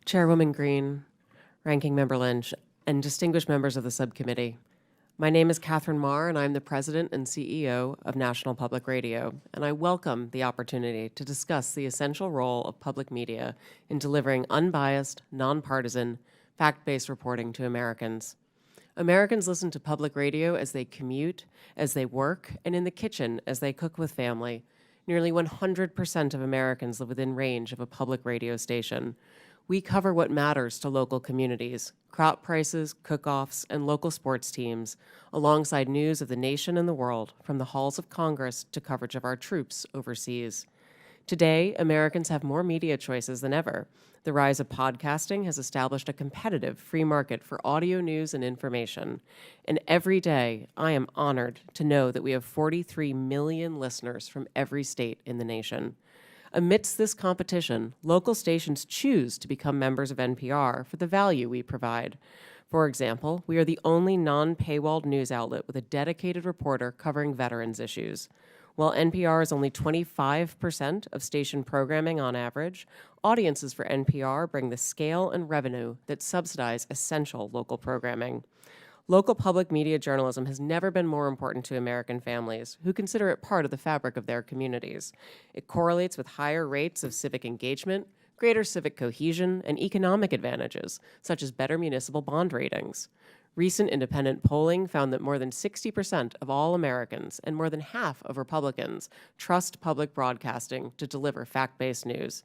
Chairwoman Green, Ranking Member Lynch, and distinguished members of the subcommittee. My name is Catherine Marr, and I'm the President and CEO of National Public Radio, and I welcome the opportunity to discuss the essential role of public media in delivering unbiased, nonpartisan, fact-based reporting to Americans. Americans listen to public radio as they commute, as they work, and in the kitchen as they cook with family. Nearly 100% of Americans live within range of a public radio station. We cover what matters to local communities, crop prices, cook-offs, and local sports teams, alongside news of the nation and the world, from the halls of Congress to coverage of our troops overseas. Today, Americans have more media choices than ever. The rise of podcasting has established a competitive free market for audio news and information. And every day, I am honored to know that we have 43 million listeners from every state in the nation. Amidst this competition, local stations choose to become members of NPR for the value we provide. For example, we are the only non-paywalled news outlet with a dedicated reporter covering veterans issues. While NPR is only 25% of station programming on average, audiences for NPR bring the scale and revenue that subsidize essential local programming. Local public media journalism has never been more important to American families, who consider it part of the fabric of their communities. It correlates with higher rates of civic engagement, greater civic cohesion, and economic advantages, such as better municipal bond ratings. Recent independent polling found that more than 60% of all Americans and more than half of Republicans trust public broadcasting to deliver fact-based news.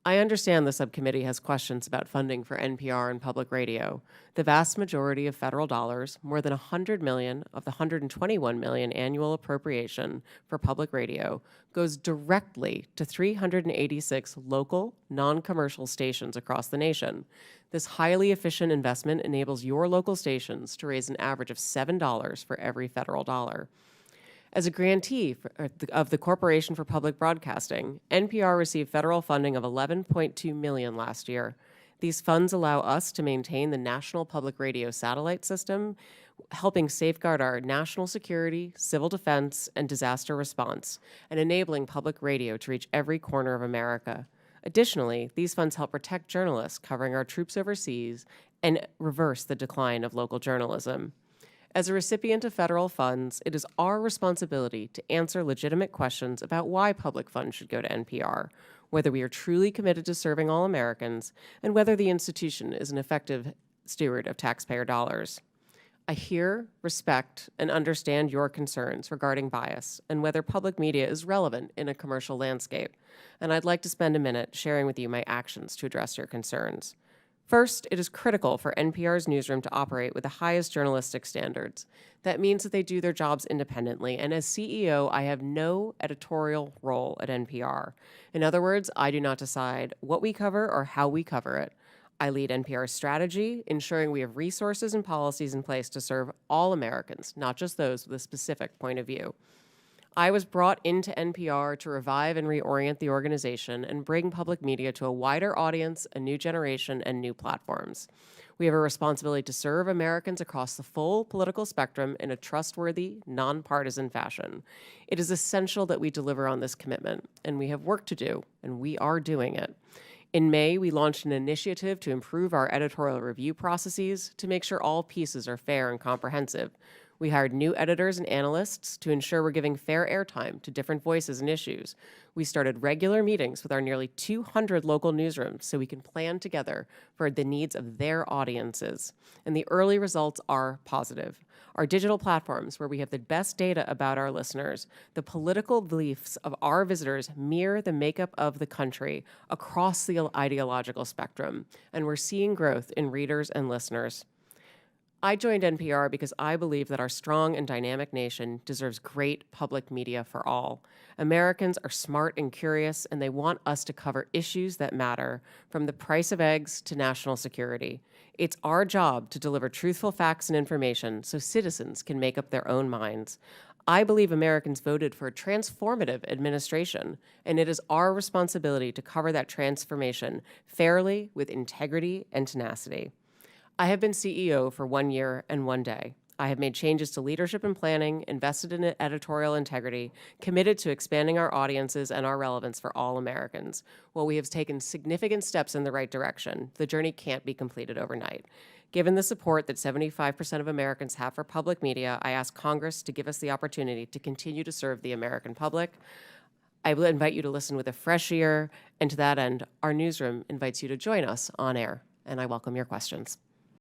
I understand the subcommittee has questions about funding for NPR and public radio. The vast majority of federal dollars, more than $100 million of the $121 million annual appropriation for public radio, goes directly to 386 local, non-commercial stations across the nation. This highly efficient investment enables your local stations to raise an average of $7 for every federal dollar. As a grantee of the Corporation for Public Broadcasting, NPR received federal funding of $11.2 million last year. These funds allow us to maintain the National Public Radio satellite system, helping safeguard our national security, civil defense, and disaster response, and enabling public radio to reach every corner of America. Additionally, these funds help protect journalists covering our troops overseas and reverse the decline of local journalism. As a recipient of federal funds, it is our responsibility to answer legitimate questions about why public funds should go to NPR, whether we are truly committed to serving all Americans, and whether the institution is an effective steward of taxpayer dollars. I hear, respect, and understand your concerns regarding bias and whether public media is relevant in a commercial landscape, and I'd like to spend a minute sharing with you my actions to address your concerns. First, it is critical for NPR's newsroom to operate with the highest journalistic standards. That means that they do their jobs independently, and as CEO, I have no editorial role at NPR. In other words, I do not decide what we cover or how we cover it. I lead NPR's strategy, ensuring we have resources and policies in place to serve all Americans, not just those with a specific point of view. I was brought into NPR to revive and reorient the organization and bring public media to a wider audience, a new generation, and new platforms. We have a responsibility to serve Americans across the full political spectrum in a trustworthy, nonpartisan fashion. It is essential that we deliver on this commitment, and we have work to do, and we are doing it. In May, we launched an initiative to improve our editorial review processes to make sure all pieces are fair and comprehensive. We hired new editors and analysts to ensure we're giving fair airtime to different voices and issues. We started regular meetings with our nearly 200 local newsrooms so we can plan together for the needs of their audiences. And the early results are positive. Our digital platforms, where we have the best data about our listeners, the political beliefs of our visitors mirror the makeup of the country across the ideological spectrum, and we're seeing growth in readers and listeners. I joined NPR because I believe that our strong and dynamic nation deserves great public media for all. Americans are smart and curious, and they want us to cover issues that matter, from the price of eggs to national security. It's our job to deliver truthful facts and information so citizens can make up their own minds. I believe Americans voted for a transformative administration, and it is our responsibility to cover that transformation fairly, with integrity and tenacity. I have been CEO for 1 year and 1 day. I have made changes to leadership and planning, invested in editorial integrity, committed to expanding our audiences and our relevance for all Americans. While we have taken significant steps in the right direction, the journey can't be completed overnight. Given the support that 75% of Americans have for public media, I ask Congress to give us the opportunity to continue to serve the American public. I will invite you to listen with a fresh ear, and to that end, our newsroom invites you to join us on air, and I welcome your questions.